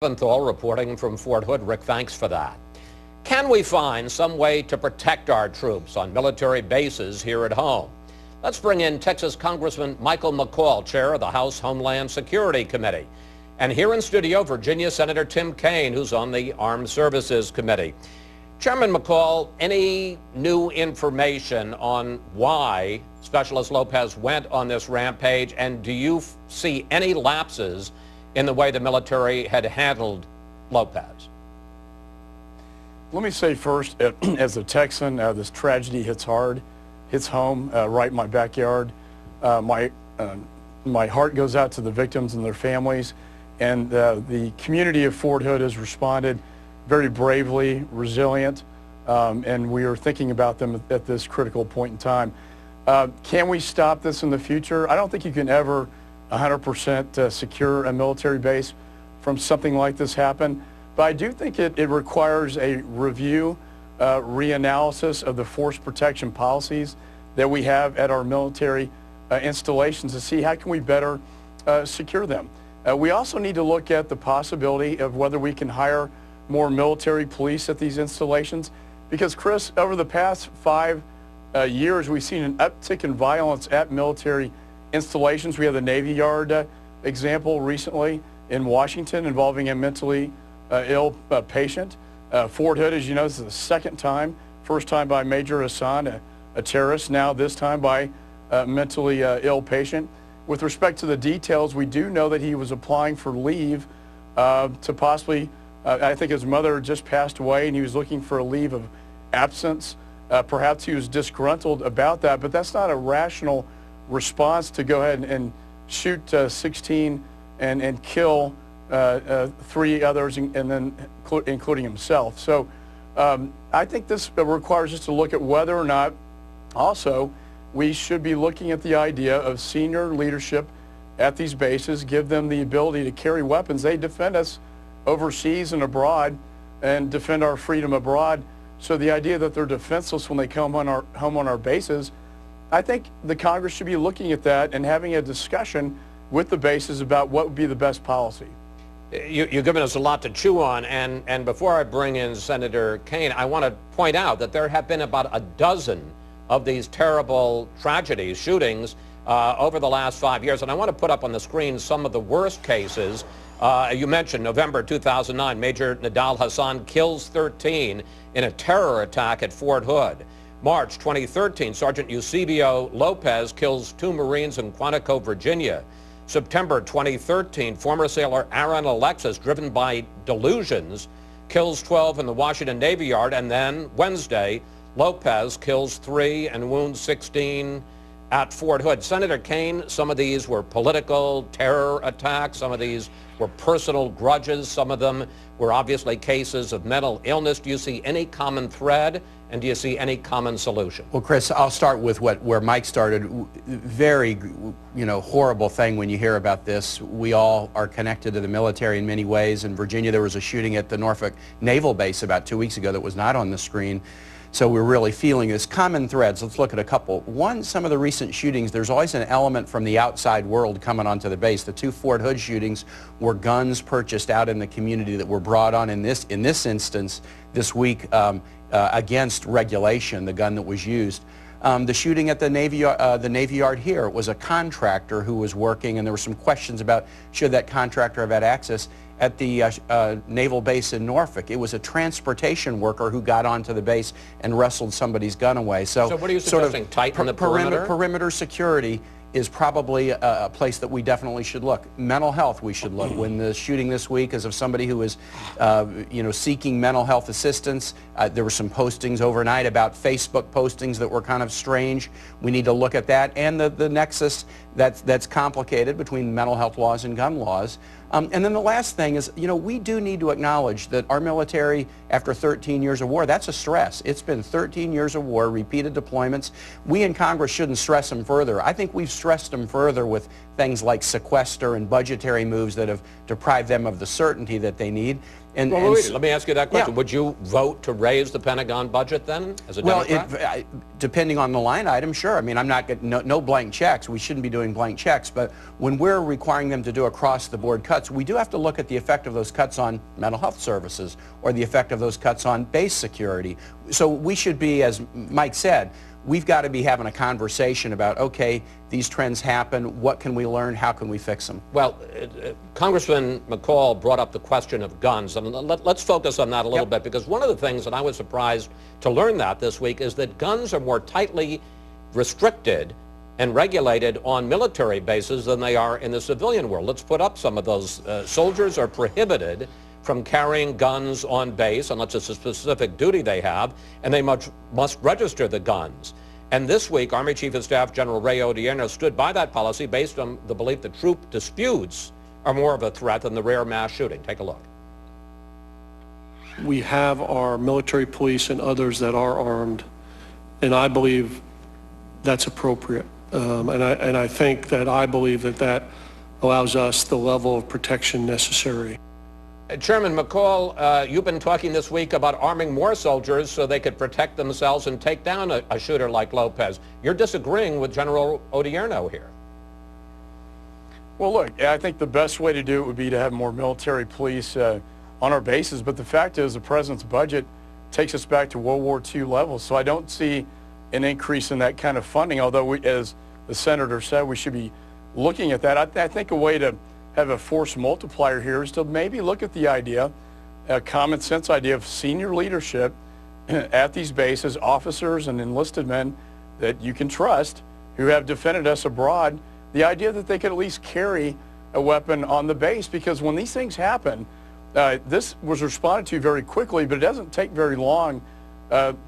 Leventhal reporting from Fort Hood. Rick, thanks for that. Can we find some way to protect our troops on military bases here at home? Let's bring in Texas Congressman Michael McCaul, chair of the House Homeland Security Committee. And here in studio, Virginia Senator Tim Kaine, who's on the Armed Services Committee. Chairman McCaul, any new information on why Specialist Lopez went on this rampage, and do you see any lapses in the way the military had handled Lopez? Let me say first, as a Texan, this tragedy hits hard, hits home, right in my backyard. My heart goes out to the victims and their families, and the community of Fort Hood has responded very bravely, resilient, and we are thinking about them at this critical point in time. Can we stop this in the future? I don't think you can ever 100% secure a military base from something like this happen. But I do think it requires a review, reanalysis of the force protection policies that we have at our military installations to see how can we better secure them. We also need to look at the possibility of whether we can hire more military police at these installations. Because, Chris, over the past 5 years, we've seen an uptick in violence at military installations. We have the Navy Yard example recently in Washington involving a mentally ill patient. Fort Hood, as you know, this is the second time. First time by Major Hassan, a terrorist. Now this time by a mentally ill patient. With respect to the details, we do know that he was applying for leave to possibly, I think his mother just passed away, and he was looking for a leave of absence. Perhaps he was disgruntled about that, but that's not a rational response to go ahead and shoot 16 and kill 3 others, and then including himself. So I think this requires us to look at whether or not also we should be looking at the idea of senior leadership at these bases, give them the ability to carry weapons. They defend us overseas and abroad and defend our freedom abroad. So the idea that they're defenseless when they come home on our bases, I think the Congress should be looking at that and having a discussion with the bases about what would be the best policy. You've given us a lot to chew on, and before I bring in Senator Kaine, I want to point out that there have been about a dozen of these terrible tragedies, shootings, over the last 5 years. And I want to put up on the screen some of the worst cases. You mentioned November 2009, Major Nidal Hassan kills 13 in a terror attack at Fort Hood. March 2013, Sergeant Eusebio Lopez kills 2 Marines in Quantico, Virginia. September 2013, former sailor Aaron Alexis, driven by delusions, kills 12 in the Washington Navy Yard. And then Wednesday, Lopez kills 3 and wounds 16 at Fort Hood. Senator Kaine, some of these were political terror attacks. Some of these were personal grudges. Some of them were obviously cases of mental illness. Do you see any common thread, and do you see any common solution? Well, Chris, I'll start with where Mike started. Very, horrible thing when you hear about this. We all are connected to the military in many ways. In Virginia, there was a shooting at the Norfolk Naval Base about 2 weeks ago that was not on the screen. So we're really feeling this. Common threads, let's look at a couple. One, some of the recent shootings, there's always an element from the outside world coming onto the base. The 2 Fort Hood shootings were guns purchased out in the community that were brought on in this instance this week against regulation, the gun that was used. The shooting at the Navy Yard here was a contractor who was working, and there were some questions about should that contractor have had access. At the naval base in Norfolk, it was a transportation worker who got onto the base and wrestled somebody's gun away. So what are you suggesting? Tighten the perimeter? Perimeter security is probably a place that we definitely should look. Mental health, we should look. When the shooting this week is of somebody who is, seeking mental health assistance, there were some postings overnight about Facebook postings that were kind of strange. We need to look at that, and the nexus that's complicated between mental health laws and gun laws. And then the last thing is, we do need to acknowledge that our military, after 13 years of war, that's a stress. It's been 13 years of war, repeated deployments. We in Congress shouldn't stress them further. I think we've stressed them further with things like sequester and budgetary moves that have deprived them of the certainty that they need. And, well, wait, let me ask you that question. Yeah. Would you vote to raise the Pentagon budget then, as a Democrat? Well, depending on the line item, sure. I mean, I'm not getting no blank checks. We shouldn't be doing blank checks. But when we're requiring them to do across-the-board cuts, we do have to look at the effect of those cuts on mental health services or the effect of those cuts on base security. So we should be, as Mike said, we've got to be having a conversation about, okay, these trends happen, what can we learn, how can we fix them? Well, Congressman McCaul brought up the question of guns, and let's focus on that a little bit, because one of the things that I was surprised to learn that this week is that guns are more tightly restricted and regulated on military bases than they are in the civilian world. Let's put up some of those. Soldiers are prohibited from carrying guns on base unless it's a specific duty they have, and they must register the guns. And this week, Army Chief of Staff General Ray Odierno stood by that policy based on the belief that troop disputes are more of a threat than the rare mass shooting. Take a look. We have our military police and others that are armed, and I believe that's appropriate. And I believe that allows us the level of protection necessary. Chairman McCaul, you've been talking this week about arming more soldiers so they could protect themselves and take down a shooter like Lopez. You're disagreeing with General Odierno here. Well, look, I think the best way to do it would be to have more military police on our bases, but the fact is the president's budget takes us back to World War II levels, so I don't see an increase in that kind of funding, although as the senator said, we should be looking at that. I think a way to have a force multiplier here is to maybe look at the idea, a common sense idea of senior leadership at these bases, officers and enlisted men that you can trust who have defended us abroad, the idea that they could at least carry a weapon on the base, because when these things happen, this was responded to very quickly, but it doesn't take very long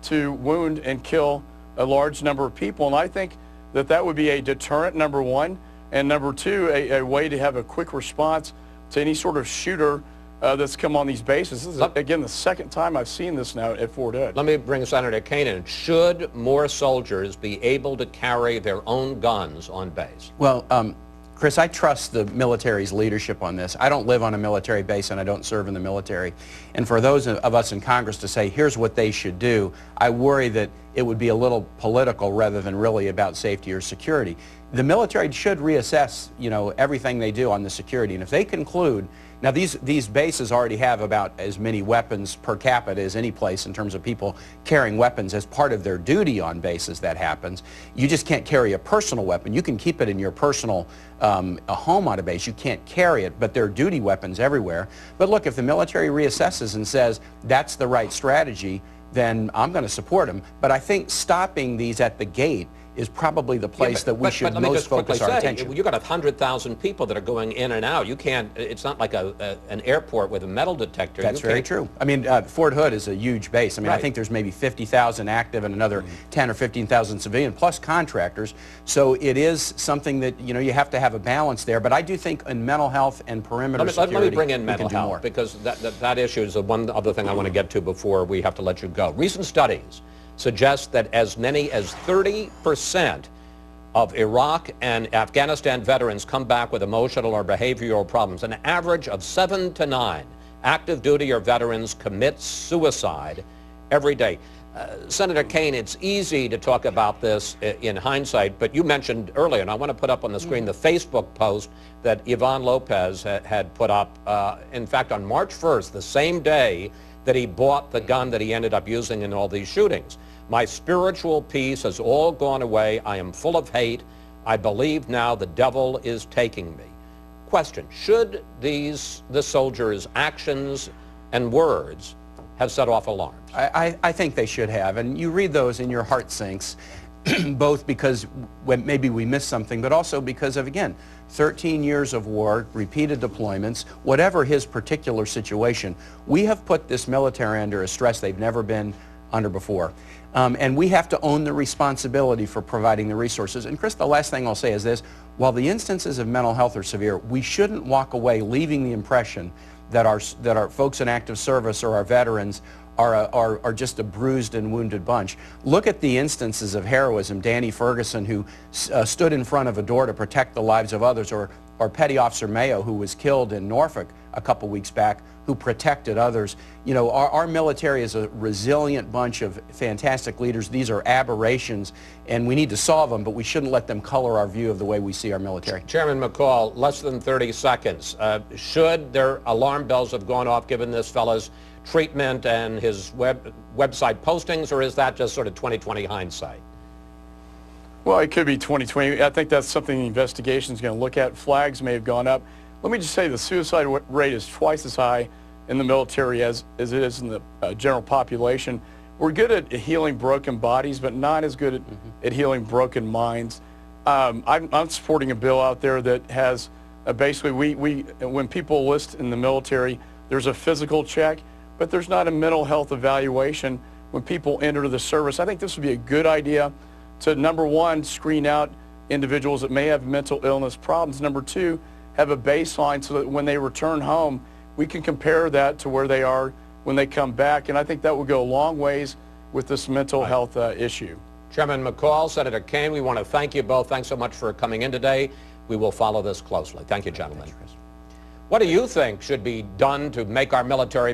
to wound and kill a large number of people. And I think that would be a deterrent, number one, and number two, a way to have a quick response to any sort of shooter that's come on these bases. This is, again, the second time I've seen this now at Fort Hood. Let me bring Senator Kaine in. Should more soldiers be able to carry their own guns on base? Well, Chris, I trust the military's leadership on this. I don't live on a military base and I don't serve in the military. And for those of us in Congress to say, here's what they should do, I worry that it would be a little political rather than really about safety or security. The military should reassess, everything they do on the security. And if they conclude, now these bases already have about as many weapons per capita as any place in terms of people carrying weapons as part of their duty on bases. That happens. You just can't carry a personal weapon. You can keep it in your personal a home on a base. You can't carry it, but there are duty weapons everywhere. But look, if the military reassesses and says that's the right strategy, then I'm going to support them. But I think stopping these at the gate is probably the place that we should most focus our attention. You've got 100,000 people that are going in and out. You can't, it's not like an airport with a metal detector. That's very true. I mean, Fort Hood is a huge base. I mean, I think there's maybe 50,000 active and another 10 or 15,000 civilian, plus contractors. So it is something that, you have to have a balance there. But I do think in mental health and perimeter security, let me bring in mental health, more. Because that issue is the one other thing I want to get to before we have to let you go. Recent studies suggest that as many as 30% of Iraq and Afghanistan veterans come back with emotional or behavioral problems. An average of 7 to 9 active duty or veterans commit suicide every day. Senator Kaine, it's easy to talk about this in hindsight, but you mentioned earlier, and I want to put up on the screen the Facebook post that Ivan Lopez had put up, in fact, on March 1st, the same day that he bought the gun that he ended up using in all these shootings. My spiritual peace has all gone away. I am full of hate. I believe now the devil is taking me. Question, should the soldiers' actions and words have set off alarms? I think they should have, and you read those and your heart sinks, both because maybe we missed something, but also because of, again, 13 years of war, repeated deployments, whatever his particular situation, we have put this military under a stress they've never been under before. And we have to own the responsibility for providing the resources. And Chris, the last thing I'll say is this: while the instances of mental health are severe, we shouldn't walk away leaving the impression that our folks in active service or our veterans are just a bruised and wounded bunch. Look at the instances of heroism. Danny Ferguson, who stood in front of a door to protect the lives of others, or Petty Officer Mayo, who was killed in Norfolk a couple weeks back who protected others. You know, our military is a resilient bunch of fantastic leaders. These are aberrations, and we need to solve them, but we shouldn't let them color our view of the way we see our military. Chairman McCaul, less than 30 seconds. Should their alarm bells have gone off given this fellow's treatment and his website postings, or is that just sort of 20/20 hindsight? Well, it could be 2020. I think that's something the investigation is going to look at. Flags may have gone up. Let me just say the suicide rate is twice as high in the military as it is in the general population. We're good at healing broken bodies, but not as good at healing broken minds. I'm supporting a bill out there that has basically when people enlist in the military, there's a physical check, but there's not a mental health evaluation when people enter the service. I think this would be a good idea to, number one, screen out individuals that may have mental illness problems. Number two, have a baseline so that when they return home, we can compare that to where they are when they come back. And I think that would go a long ways with this mental health issue. Chairman McCaul, Senator Kaine, we want to thank you both. Thanks so much for coming in today. We will follow this closely. Thank you, gentlemen. What do you think should be done to make our military